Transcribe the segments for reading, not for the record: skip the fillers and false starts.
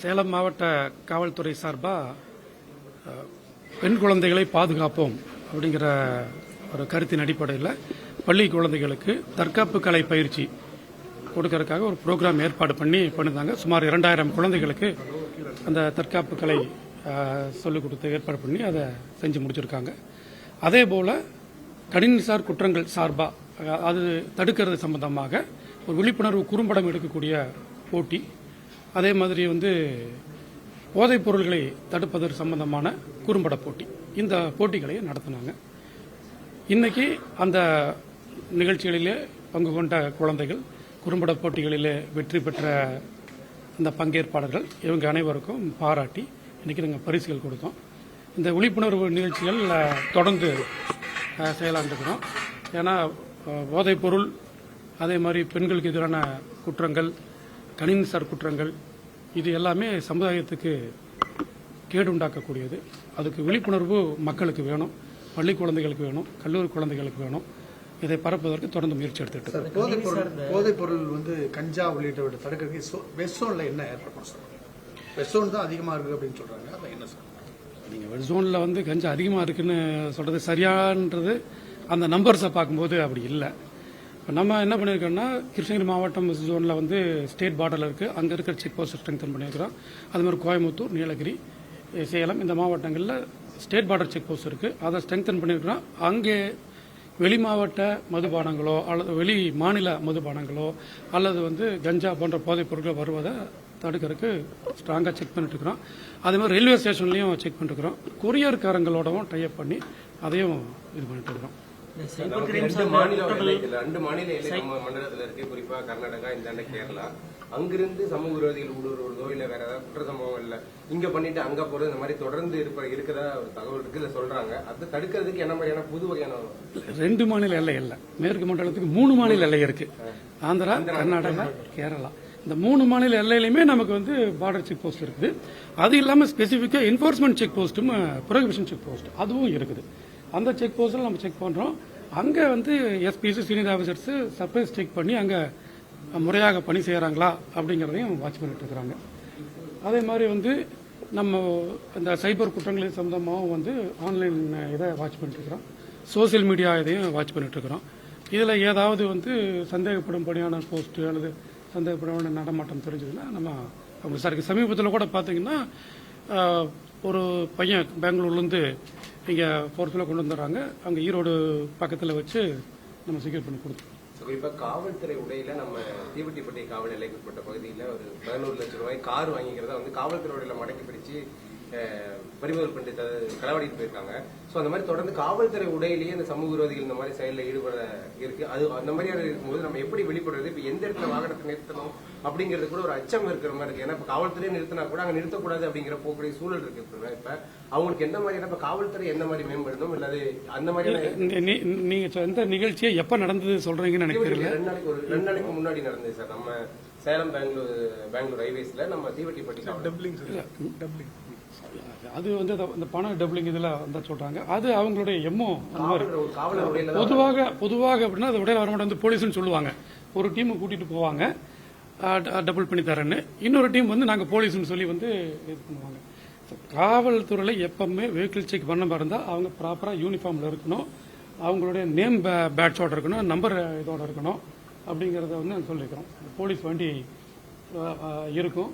சேலம் மாவட்ட காவல்துறை சார்பாக பெண் குழந்தைகளை பாதுகாப்போம் அப்படிங்கிற ஒரு கருத்தின் அடிப்படையில் பள்ளி குழந்தைகளுக்கு தற்காப்பு கலை பயிற்சி கொடுக்கறதுக்காக ஒரு ப்ரோக்ராம் ஏற்பாடு பண்ணியிருந்தாங்க. சுமார் 2000 குழந்தைகளுக்கு அந்த தற்காப்பு கலை சொல்லிக் கொடுத்து ஏற்பாடு பண்ணி அதை செஞ்சு முடிச்சிருக்காங்க. அதே போல் கணினிசார் குற்றங்கள் சார்பாக அது தடுக்கிறது சம்பந்தமாக ஒரு விழிப்புணர்வு குறும்படம் எடுக்கக்கூடிய போட்டி, அதே மாதிரி போதைப் பொருள்களை தடுப்பதற்கு சம்பந்தமான குறும்பட போட்டி, இந்த போட்டிகளை நடத்தினாங்க. இன்னைக்கு அந்த நிகழ்ச்சிகளிலே பங்கு கொண்ட குழந்தைகள், குறும்பட போட்டிகளிலே வெற்றி பெற்ற இந்த பங்கேற்பாளர்கள் இவங்க அனைவருக்கும் பாராட்டி இன்னைக்கு நாங்கள் பரிசுகள் கொடுத்தோம். இந்த விழிப்புணர்வு நிகழ்ச்சிகள் தொடர்ந்து செயலாண்டுக்கிறோம். ஏன்னா போதைப் பொருள், அதே மாதிரி பெண்களுக்கு எதிரான குற்றங்கள், கணினிசார் குற்றங்கள், இது எல்லாமே சமுதாயத்துக்கு கேடு உண்டாக்கக்கூடியது. அதுக்கு விழிப்புணர்வு மக்களுக்கு வேணும், பள்ளி குழந்தைகளுக்கு வேணும், கல்லூரி குழந்தைகளுக்கு வேணும். இதை பரப்புவதற்கு தொடர்ந்து முயற்சி எடுத்துட்டு போதைப் பொருள் கஞ்சா உள்ளிட்ட தடுக்கிறதுக்கு வெஸ்ட் ஜோன்ல என்ன ஏற்படும் சார்? வெஸ்ட் ஜோன் தான் அதிகமாக இருக்கு அப்படின்னு சொல்றாங்க. அது என்ன சார்? நீங்கள் வெஸ்ட் ஜோனில் கஞ்சா அதிகமாக இருக்குன்னு சொல்றது சரியானது. அந்த நம்பர்ஸை பார்க்கும்போது அப்படி இல்லை. இப்போ நம்ம என்ன பண்ணியிருக்கோம்னா, கிருஷ்ணகிரி மாவட்டம் வெஸ்ட் ஜோனில் ஸ்டேட் பார்டரில் இருக்குது, அங்கே இருக்கிற செக் போஸ்ட் ஸ்ட்ரெங்தன் பண்ணியிருக்கிறோம். அதுமாதிரி கோயம்புத்தூர், நீலகிரி, சேலம் இந்த மாவட்டங்களில் ஸ்டேட் பார்டர் செக் போஸ்ட் இருக்குது, அதை ஸ்ட்ரெங்தன் பண்ணியிருக்கிறோம். அங்கே வெளி மாவட்ட மதுபானங்களோ அல்லது வெளி மாநில மதுபானங்களோ அல்லது கஞ்சா போன்ற போதைப் பொருட்கள் வருவதை தடுக்கிறதுக்கு ஸ்ட்ராங்காக செக் பண்ணிட்டு இருக்கிறோம். அதே மாதிரி ரயில்வே ஸ்டேஷன்லையும் செக் பண்ணிட்டு இருக்கிறோம். கொரியர்காரங்களோடவும் டைப் பண்ணி அதையும் இது பண்ணிட்டு இருக்கிறோம். ரெண்டு மாநில எல்லை நம்ம மண்டலத்தில் இருக்கு, குறிப்பா கர்நாடகா, இந்தாண்ட கேரளா. அங்கிருந்து சமூக விரோதிகள் ஊடுருவதோ இல்ல வேற ஏதாவது குற்ற சம்பவம் இல்ல இங்க பண்ணிட்டு அங்க போறது, இந்த மாதிரி தொடர்ந்து இருக்கிறதா ஒரு தகவல் இருக்கு, இல்ல சொல்றாங்க. அதை தடுக்கிறதுக்கு என்ன மாதிரியான புது வகையான 2 மாநில எல்லை இல்ல, மேற்கு மண்டலத்துக்கு 3 மாநில எல்லை இருக்கு. ஆந்திரா, கர்நாடகா, கேரளா, இந்த 3 மாநில எல்லையிலுமே நமக்கு பார்டர் செக் போஸ்ட் இருக்குது. அது இல்லாம ஸ்பெசிபிக்கா என்போர்ஸ்மெண்ட் செக் போஸ்டும் ப்ரொஹிபிஷன் செக் போஸ்ட் அதுவும் இருக்குது. அந்த செக் போஸ்ட்ல நம்ம செக் பண்றோம். அங்க SPC senior officers surprise check பண்ணி அங்க முறையாக பணி செய்யறாங்களா அப்படிங்கறதையும் வாட்ச் பண்ணிட்டு இருக்காங்க. அதே மாதிரி நம்ம இந்த சைபர் குற்றங்கள் சம்பந்தமாகவும் ஆன்லைன் இதை வாட்ச் பண்ணிட்டு இருக்கிறோம். சோசியல் மீடியா இதையும் வாட்ச் பண்ணிட்டு இருக்கிறோம். இதுல ஏதாவது சந்தேகப்படும்படியான போஸ்ட் அல்லது சந்தேகப்பட நடமாட்டம் தெரிஞ்சதுன்னா நம்ம விசாரிக்க. சமீபத்தில் கூட பார்த்தீங்கன்னா ஒரு பையன் பெங்களூர்லேருந்து இங்கே போர்ஸில் கொண்டு வந்துடுறாங்க. அங்கே ஈரோடு பக்கத்தில் வச்சு நம்ம செக்யூர் பண்ணி கொடுத்தோம். இப்ப காவல்துறை உடையில நம்ம தீவட்டிப்பட்டி காவல் எல்லைக்கு உட்பட்ட பகுதியில் ஒரு 11 லட்சம் ரூபாய் கார் வாங்கிக்கிறதா காவல்துறை உடையில மடக்கி பிடிச்சு பறிமுதல் பண்ணிட்டு களவாடிட்டு போயிருக்காங்க. சோ அந்த மாதிரி தொடர்ந்து காவல்துறை உடையிலேயே இந்த சமூக விரோதிகள் இந்த மாதிரி செயலில் ஈடுபட இருக்கு. அது அந்த மாதிரியான இருக்கும்போது நம்ம எப்படி வெளிப்படுறது? இப்ப எந்த இடத்துல வாகனத்தை நிறுத்தணும் அப்படிங்கிறது கூட ஒரு அச்சம் இருக்கிற மாதிரி இருக்கு. ஏன்னா இப்ப காவல்துறையை நிறுத்தினா கூட அங்க நிறுத்தக்கூடாது அப்படிங்கிற போக்கூடிய சூழல் இருக்கு. இப்ப அவங்களுக்கு எந்த மாதிரியான இப்ப காவல்துறை எந்த மாதிரி மேம்படுத்தும், இல்லாது அந்த மாதிரியான நீங்க எந்த நிகழ்ச்சியை எப்ப நடந்தது சொல்றீங்கன்னு எனக்கு தெரியல. 2 நாளைக்கு முன்னாடி நடந்தது சார். நம்ம சேலம் பெங்களூர் ஹைவேஸ்ல நம்ம தீவட்டிப்பட்டி அது அந்த பண டபுளிங் இதுல சொல்றாங்க. அது அவங்களுடைய எம்மோ. பொதுவாக அப்படின்னா அது உடையில வரமாட்டேன் போலீஸ்னு சொல்லுவாங்க. ஒரு டீம் கூட்டிட்டு போவாங்க, டபுள் பண்ணி தரேன்னு. இன்னொரு டீம் நாங்க போலீஸ்னு சொல்லி இது பண்ணுவாங்க. காவல்துறையில எப்பவுமே வெஹிக்கிள் செக் பண்ண இருந்தா அவங்க ப்ராப்பரா யூனிஃபார்ம்ல இருக்கணும், அவங்களுடைய நேம் பேட்சோட இருக்கணும், நம்பர் இதோட இருக்கணும் அப்படிங்கறத சொல்லிக்கிறோம். போலீஸ் வண்டி இருக்கும்.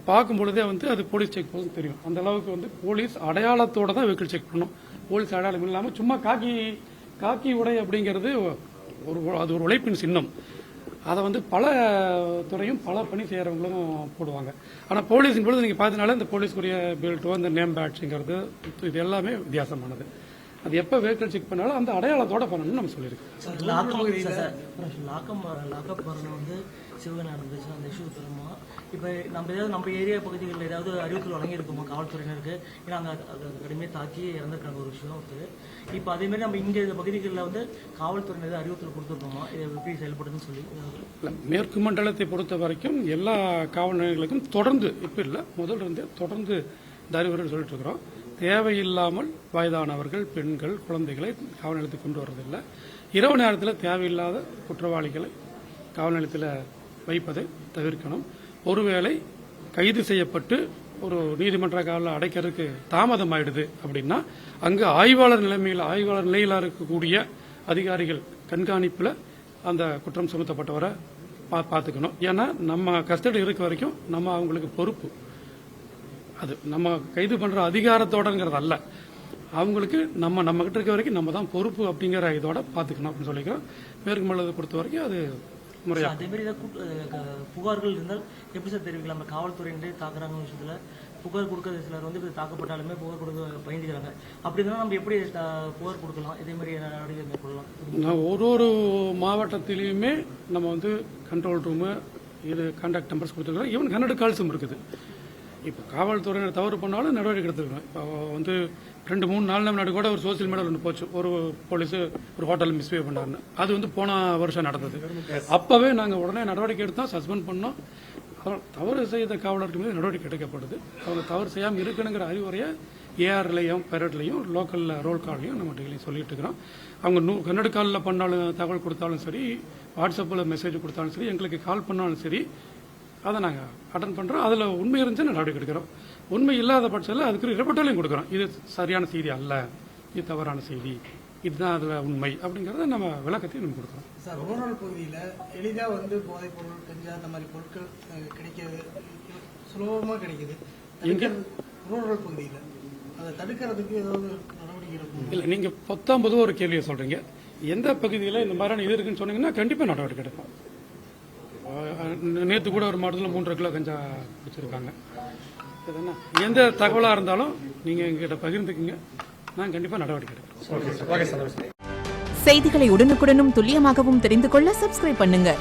பார்க்கும் பொழுதே அது போலீஸ் செக் போஸ்ட் தெரியும். அந்த அளவுக்கு போலீஸ் அடையாளத்தோட தான் வெஹிக்கிள் செக் பண்ணும். போலீஸ் அடையாளம் இல்லாம சும்மா காக்கி உடை அப்படிங்கிறது அது ஒரு உழைப்பின் சின்னம். அதை பல துறையும் பல பணி செய்யறவங்களும் போடுவாங்க. ஆனா போலீஸின் பொழுது நீங்க பார்த்தனால இந்த போலீஸ்க்குரிய பெல்ட்டோ இந்த நேம் பேட்ச்ங்கிறது இது எல்லாமே வித்தியாசமான. அது எப்ப வெஹிக்கிள் செக் பண்ணாலும் அந்த அடையாளத்தோட பண்ணணும்னு நம்ம சொல்லியிருக்கோம். சிவகங்கை நடந்துச்சு அந்த இஷ்யூ தெரியுமா? இப்போ நம்ம ஏரியா பகுதிகளில் ஏதாவது அறிவுறுத்தல் வழங்கி இருக்குமா காவல்துறையினருக்கு? ஏன்னா அங்கே கடுமையாக தாக்கி இறந்துருக்காங்க ஒரு விஷயம் இருக்குது. இப்போ அதேமாதிரி நம்ம இங்கே இந்த பகுதிகளில் காவல்துறையினர் அறிவுறுத்தல் கொடுத்துருக்கோமா, இதை எப்படி செயல்படுதுன்னு சொல்லி? மேற்கு மண்டலத்தை பொறுத்த வரைக்கும் எல்லா காவல் நிலையங்களுக்கும் தொடர்ந்து இப்போ இல்லை, முதல்ல இருந்தே தொடர்ந்து இந்த அறிவுரை சொல்லிட்டு இருக்கிறோம். தேவையில்லாமல் வயதானவர்கள், பெண்கள், குழந்தைகளை காவல் நிலையத்துக்கு கொண்டு வர்றதில்லை. இரவு நேரத்தில் தேவையில்லாத குற்றவாளிகளை காவல் நிலையத்தில் வைப்பதை தவிர்க்கணும். ஒருவேளை கைது செய்யப்பட்டு ஒரு நீதிமன்ற காலில் அடைக்கிறதுக்கு தாமதம் ஆயிடுது அப்படின்னா அங்கு ஆய்வாளர் நிலையில இருக்கக்கூடிய அதிகாரிகள் கண்காணிப்புல அந்த குற்றம் சுமத்தப்பட்டவரை பார்த்துக்கணும். ஏன்னா நம்ம கஸ்டடி இருக்க வரைக்கும் நம்ம அவங்களுக்கு பொறுப்பு. அது நம்ம கைது பண்ற அதிகாரத்தோடங்கிறது அல்ல, அவங்களுக்கு நம்ம கிட்ட இருக்க வரைக்கும் நம்ம தான் பொறுப்பு அப்படிங்கிற இதோட பாத்துக்கணும் அப்படின்னு சொல்லிக்கிறோம். மேற்கு மண்டலத்தை பொறுத்த வரைக்கும் அது முறையா. அதே மாதிரி புகார்கள் இருந்தால் எப்படி சார் தெரிவிக்கலாம்? நம்ம காவல்துறையினரே தாக்குறாங்க விஷயத்துல புகார் கொடுக்கறது சிலர் வந்து தாக்கப்பட்டாலுமே புகார் கொடுக்க பயந்துக்கிறாங்க. அப்படின்னா நம்ம எப்படி புகார் கொடுக்கலாம்? இதே மாதிரி நடவடிக்கை மேற்கொள்ளலாம். ஒரு மாவட்டத்திலையுமே நம்ம வந்து கண்ட்ரோல் ரூமு இது கான்டாக்ட் நம்பர்ஸ் கொடுத்துருக்கோம். ஈவன் 100 கால்ஸும் இருக்குது. இப்போ காவல்துறையினர் தவறு பண்ணாலும் நடவடிக்கை எடுத்துருக்கோம். இப்போ வந்து 2-3 நாள் முன்னாடி கூட ஒரு சோசியல் மீடியாவில் ஒன்று போச்சு, ஒரு போலீஸ் ஒரு ஹோட்டல் மிஸ்பிஹேவ் பண்ணாருன்னு. அது வந்து போன வருஷம் நடந்தது. அப்பவே நாங்கள் உடனே நடவடிக்கை எடுத்தோம், சஸ்பெண்ட் பண்ணோம். தவறு செய்த காவலருக்கு மீது நடவடிக்கை எடுக்கப்படுது. அவங்க தவறு செய்யாமல் இருக்கணுங்கிற அறிவுரையை ஏஆர்லையும் பெரட்லையும் லோக்கல்ல ரோல் கால்லையும் நம்ம டெய்லி சொல்லிட்டு இருக்கிறோம். அவங்க 100 காலில் பண்ணாலும் தகவல் கொடுத்தாலும் சரி, வாட்ஸ்அப்பில் மெசேஜ் கொடுத்தாலும் சரி, எங்களுக்கு கால் பண்ணாலும் சரி, அதை நாங்கள் அட்டன் பண்ணுறோம். அதில் உண்மை இருந்துச்சு நடவடிக்கை எடுக்கிறோம். உண்மை இல்லாத பட்சத்தில் அதுக்கு ரிப்போர்ட்டாலையும் கொடுக்குறோம். இது சரியான செய்தி அல்ல, இது தவறான செய்தி, இதுதான் அதில் உண்மை அப்படிங்கிறத நம்ம விளக்கத்தையும் நம்ம கொடுக்குறோம். சார், ரூரல் பகுதியில் எளிதாக வந்து போதைப் பொருள், கஞ்சா அந்த மாதிரி பொருட்கள் கிடைக்கிறது சுலபமாக கிடைக்குது. இங்கே ரூரல் பகுதியில் அதை தடுக்கிறதுக்கு ஏதாவது நடவடிக்கை இருக்கும்? இல்லை, நீங்கள் 19 ஒரு கேள்வியை சொல்கிறீங்க. எந்த பகுதியில் இந்த மாதிரியான இது இருக்குன்னு சொன்னீங்கன்னா கண்டிப்பாக நடவடிக்கை எடுப்போம். நேற்று கூட ஒரு மாவட்டத்தில் 3 கிலோ கஞ்சா பிடிச்சிருக்காங்க. எந்த தகவலாக இருந்தாலும் நீங்கள் எங்ககிட்ட பகிர்ந்துக்குங்க, நான் கண்டிப்பாக நடவடிக்கை எடுக்கிறேன். செய்திகளை உடனுக்குடனும் துல்லியமாகவும் தெரிந்து கொள்ள சப்ஸ்கிரைப் பண்ணுங்க.